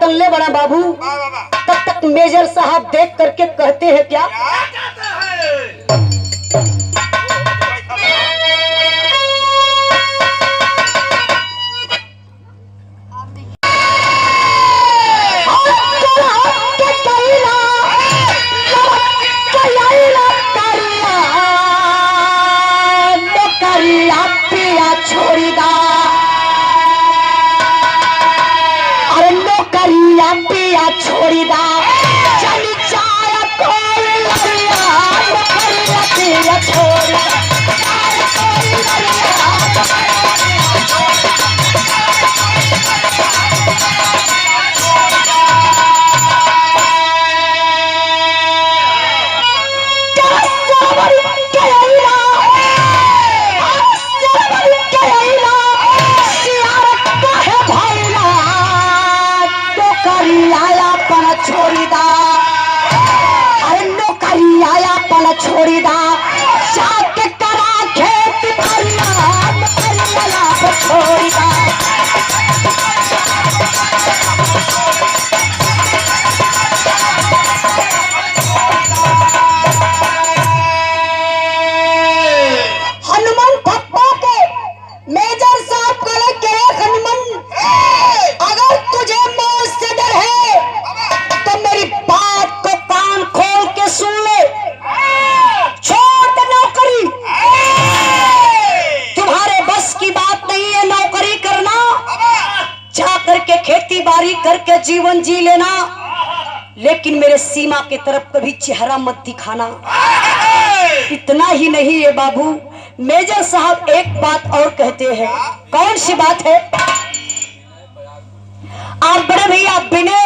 बनले बड़ा बाबू। तब तक मेजर साहब देख करके कहते हैं क्या, करके जीवन जी लेना, लेकिन मेरे सीमा की तरफ कभी चेहरा मत दिखाना। इतना ही नहीं है बाबू, मेजर साहब एक बात और कहते हैं। कौन सी बात है? आप बड़े भैया बिने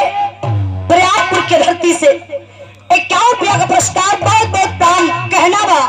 प्रयागपुर की धरती से 51 रुपया का पुरस्कार, बहुत बहुत दाम कहना बा।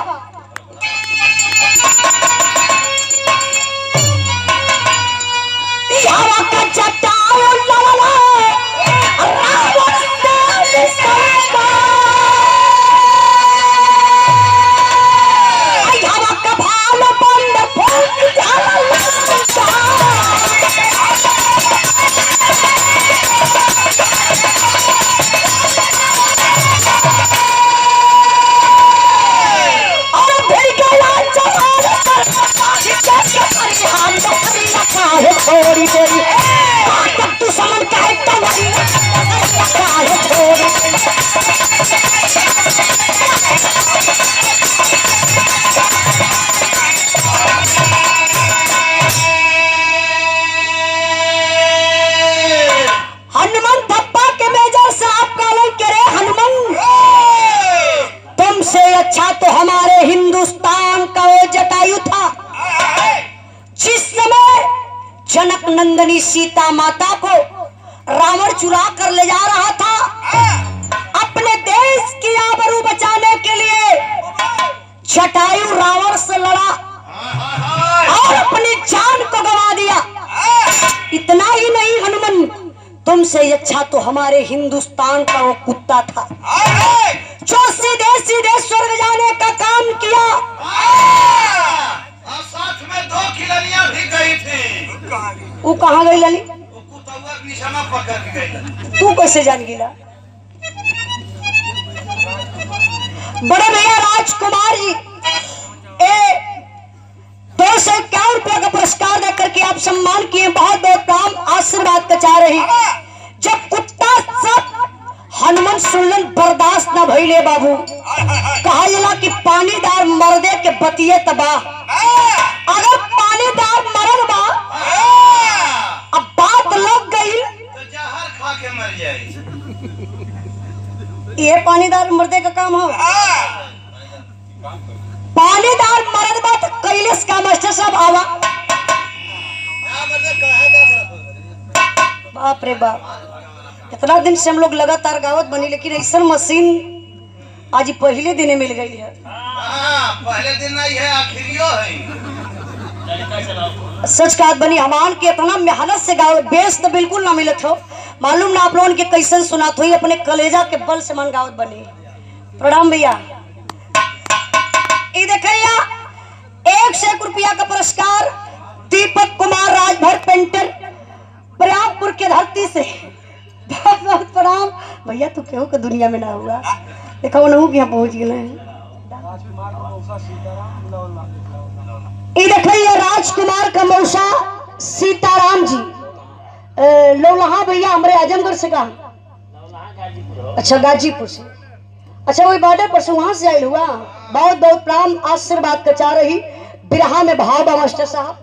जनक नंदनी सीता माता को रावण चुरा कर ले जा रहा था। अपने देश की आबरू बचाने के लिए जटायु रावण से लड़ा और अपनी जान को गंवा दिया। इतना ही नहीं हनुमान, तुमसे अच्छा तो हमारे हिंदुस्तान का वो कुत्ता था जो सीधे सीधे स्वर्ग जाने का काम किया। साथ में 2 खिलनियां भी गई थी। वो कहाँ गई लली? निशाना पकड़ के गई। तू कैसे जान गिला? बड़े भैया राजकुमार जी 251 रुपया का पुरस्कार देकर के आप सम्मान किए, बहुत बहुत काम आशीर्वाद का चाह रही। जब कुत्ता सब हनुमान सुनलन बर्दाश्त न भइले बाबू, कहा जला कि पानीदार मर्दे के बतिये तबाह। अगर पानीदार मरद बा, अब बात लग गई तो जहर खा के मर जाए। ये पानीदार मर्दे का काम हो। पानीदार मरद बा तो कैलेश का मास्टर साहब आवा। बाप रे बाप, इतना दिन से हम लोग लगातार गावत बनी, लेकिन ऐसा मशीन आज पहले दिन मिल गई है। पहले दिन नहीं है, आखिरियो है। सच बात बनी, हमान के इतना मेहनत से गाओ, बेस तो बिल्कुल ना मिलत हो। मालूम ना आप लोगों के कैसे सुनात हुई, अपने कलेजा के बल से मन गावत बनी। प्रणाम भैया। ये देखिए 101 रुपया का पुरस्कार दीपक कुमार राजभर पेंटर प्रयागपुर के धरती से। भैया तू केहू के दुनिया में ना हुआ देखा वो नहू के यहाँ पहुँच गए ये देखिए राजकुमार का मौसा सीताराम जी लौलहा भैया हमारे आजमगढ़ से कहा अच्छा गाजीपुर से अच्छा वही बॉर्डर पर से वहां से आयल हुआ बहुत बहुत प्रणाम आशीर्वाद का चाह रही बिरहा में भाव बा मास्टर साहब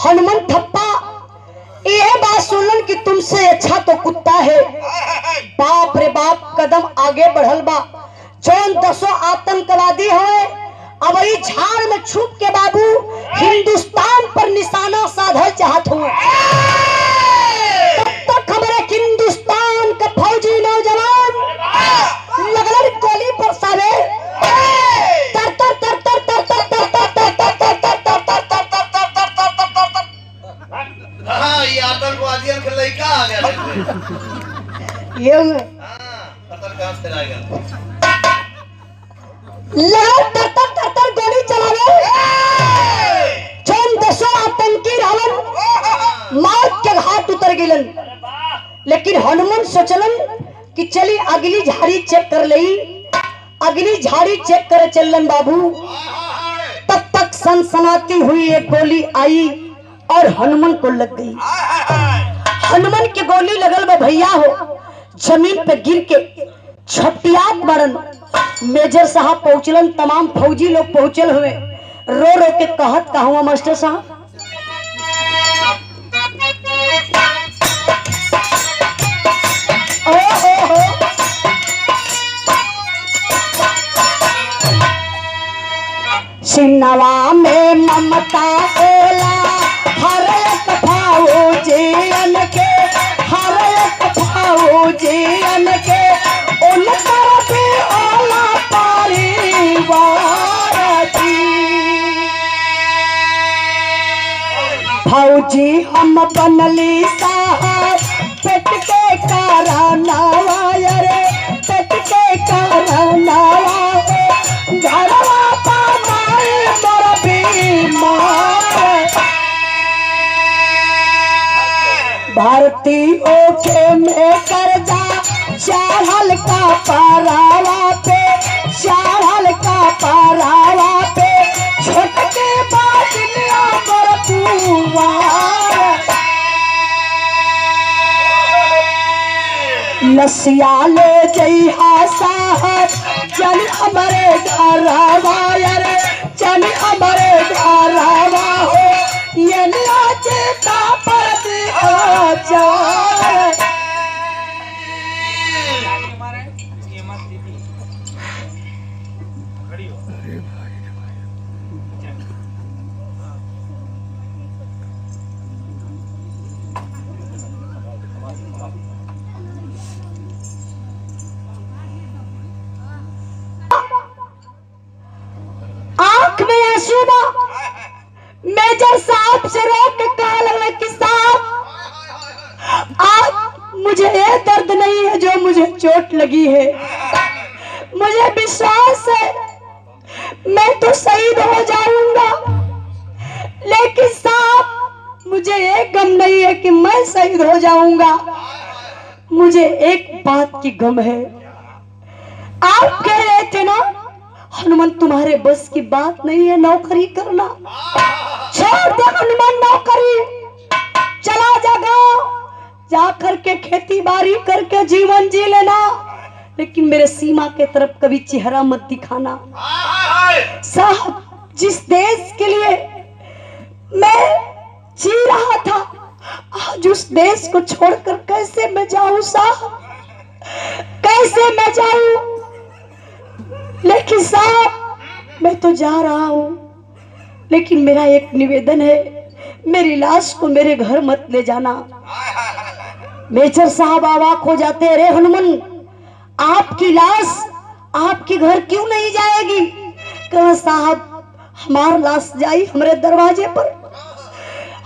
हनुमान थप्पा ये बात सुनन कि तुमसे अच्छा तो कुत्ता है बाप रे बाप कदम आगे बढ़ल बा जौन 10 आतंकवादी है अब वही झाड़ में छुप के बाबू हिंदुस्तान पर निशाना साधल चाहत हूँ तब तक हमारे हिंदुस्तान का फौजी नौजवान लगल गोली बरसावे तर तर तर तर तर तर तर तर तर तर तर ये आतंकवादियों के लड़का आ गया ये पता कहां से आ गया तर तर तर तर गोली चलावे जौन 10 आतंकी रहलन मौत के घाट उतर गिलन लेकिन हनुमान सोचलन कि चली अगली झाड़ी चेक कर लई अगली झाड़ी चेक कर चलन बाबू तब तक सनसनाती हुई एक गोली आई और हनुमान को लग गई हनुमान की गोली लगल बा भैया हो जमीन पे गिर के छटियात मरन मेजर साहब पहुंचलन तमाम फौजी लोग पहुंचल हुए रो रो के कहत का हुआ मास्टर साहब सिन्नवा में ममता ओला हर एक फौजियन के हर एक फौजियन के उनका भी ओला परिवार की फौजी हम बनली साहब पेट के कारनावा रे पेट के कारनावा घरवा पामाई मोर बीमार भारती ओके में कर्जा चढ़ल का पारावा पे चढ़ल का पारावा पे छोटके बाजनिया मोर पुवार नसिया ले जइहा साहब चल हमारे घरवा रे चल हमारे घरवा हो ये नाचे ता पर दिखा आंख में आंसू बा मेजर साहब से रोक के कहा लगा कि साहब आज मुझे ये दर्द नहीं है जो मुझे चोट लगी है मुझे विश्वास है मैं तो शहीद हो जाऊंगा लेकिन साहब मुझे एक गम नहीं है कि मैं शहीद हो जाऊंगा मुझे एक बात की गम है आप कह रहे थे ना हनुमान तुम्हारे बस की बात नहीं है नौकरी करना छोड़ दे हनुमान नौकरी चला जा गाँव जा करके खेती बाड़ी करके जीवन जी लेना लेकिन मेरे सीमा के तरफ कभी चेहरा मत दिखाना साहब जिस देश के लिए मैं जी रहा था आज उस देश को छोड़कर कैसे मैं जाऊं साहब, कैसे मैं जाऊं। लेकिन साहब मैं तो जा रहा हूं, लेकिन मेरा एक निवेदन है, मेरी लाश को मेरे घर मत ले जाना। मेजर साहब अवाक हो जाते, अरे हनुमान आपकी लाश आपके घर क्यों नहीं जाएगी? कहा साहब हमार लाश जाई हमारे दरवाजे पर,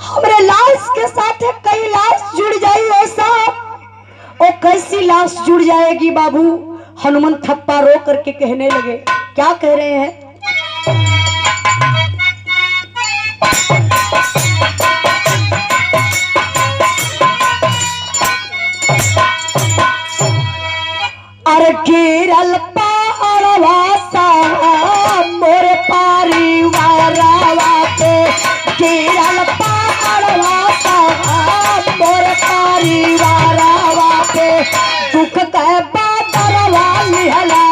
हमारे लाश के साथ कई लाश जुड़ जाई है साहब। और कैसी लाश जुड़ जाएगी बाबू? हनुमान थप्पा रो करके कहने लगे, क्या कह रहे हैं? अरे गिरल पहाड़वा साहब मोरे परिवारवा पे, गिरल पहाड़वा साहब मोरे परिवारवा पे, दुख के बादरवा लिहला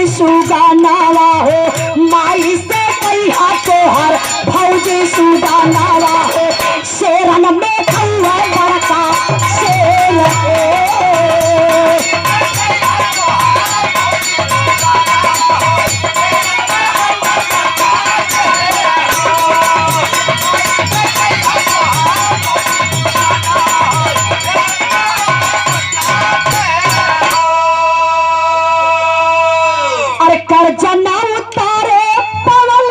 सुगानावा हो, माई से कई हाथो हर फौजी सुगानावा हो, शेरन में खौआ बड़का शेर जना उतारे पवन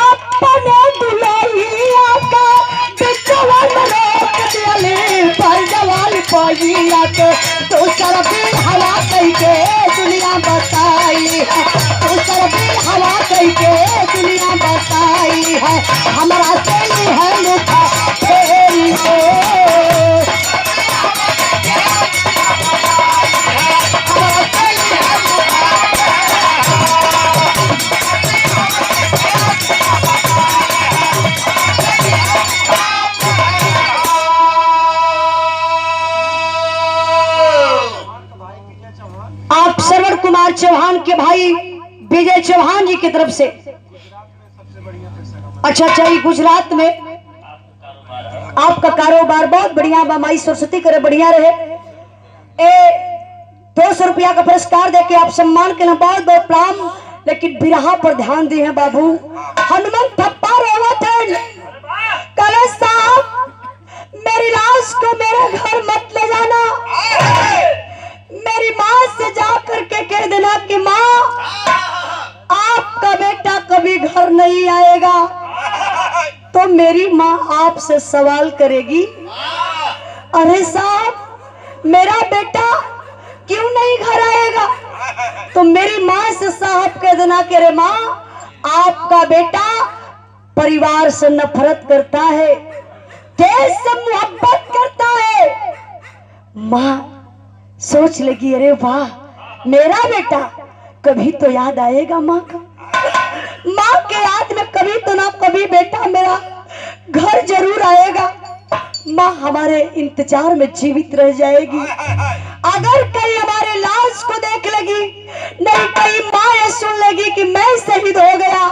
अपने दुल्हनिया का बिचवन रोक दिले पर जवाल पहिया के, दूसर बिल हवा कई के दुनिया बताई है, दूसर बिल हवा कई के दुनिया बताई है, हमारा चली है मुखा फेरी कुमार चौहान के भाई विजय चौहान जी की तरफ से। अच्छा ये गुजरात में आपका कारोबार बहुत बढ़िया, माई सरस्वती करे बढ़िया रहे। 200 रुपया का पुरस्कार देके आप सम्मान के लिए बहुत बहुत प्रणाम। लेकिन बिरहा पर ध्यान दिए हैं बाबू। हनुमान थप्पा रोवा थे, कले साहब मेरी लाश को मेरे घर मत ले जाना, मेरी माँ से जा करके कह देना कि माँ आपका बेटा कभी घर नहीं आएगा तो मेरी माँ आपसे सवाल करेगी, अरे साहब मेरा बेटा क्यों नहीं घर आएगा? तो मेरी माँ से साहब कह देना कि अरे माँ आपका बेटा परिवार से नफरत करता है, देश से मोहब्बत करता है। माँ सोच लगी, अरे वाह मेरा बेटा कभी तो याद आएगा माँ का, माँ के याद में कभी तो ना कभी बेटा मेरा घर जरूर आएगा। माँ हमारे इंतजार में जीवित रह जाएगी। अगर कहीं हमारे लाश को देख लेगी, नहीं कहीं माँ ये सुन लेगी कि मैं शहीद हो गया,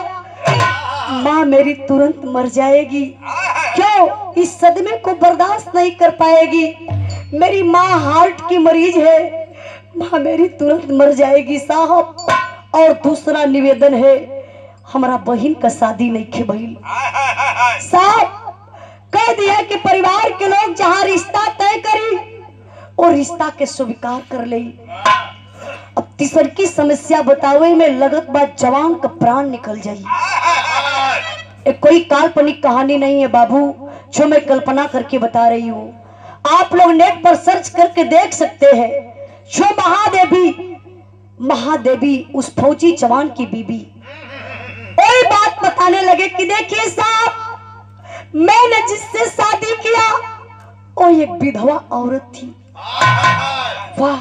माँ मेरी तुरंत मर जाएगी। क्यों? इस सदमे को बर्दाश्त नहीं कर पाएगी। मेरी माँ हार्ट की मरीज है, माँ मेरी तुरंत मर जाएगी साहब। और दूसरा निवेदन है, हमारा बहन का शादी नहीं खे भइल साहब, कह दिया कि परिवार के लोग जहाँ रिश्ता तय करी और रिश्ता के स्वीकार कर ले। अब तीसर की समस्या बतावे में लगत बात जवान का प्राण निकल जाये। एक कोई काल्पनिक कहानी नहीं है बाबू, जो मैं कल्पना करके बता रही हूँ। आप लोग नेट पर सर्च करके देख सकते हैं। जो महादेवी उस फौजी जवान की बीबी कोई बात बताने लगे कि देखिए साहब, मैंने जिससे शादी किया और एक विधवा औरत थी। वाह,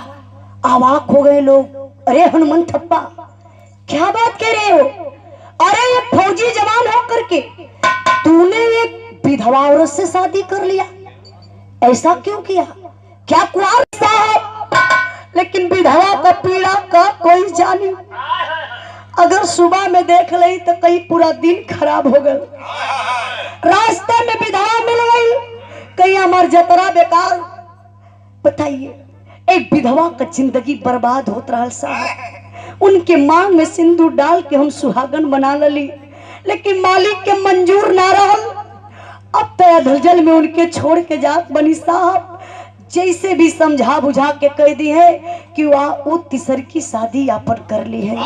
अवाक हो गए लोग। अरे हनुमान थप्पा, क्या बात कह रहे हो? अरे एक फौजी जवान होकर के तूने एक विधवा औरत से शादी कर लिया, ऐसा क्यों किया? क्या कुआर साहब? लेकिन विधवा का पीड़ा का कोई जाने। अगर सुबह में देख ली तो कहीं पूरा दिन खराब हो गया। रास्ते में विधवा मिल गई, कहीं हमार जतरा बेकार। बताइए, एक विधवा का जिंदगी बर्बाद होत रहा साहब। उनके मांग में सिंदूर डाल के हम सुहागन बना ली, लेकिन मालिक के मंजूर ना रहल। अब तो अधजल में उनके छोड़ के जात बनी साहब। जैसे भी समझा बुझा के कह दी है कि वह वो तीसर की शादी यापन कर ली है।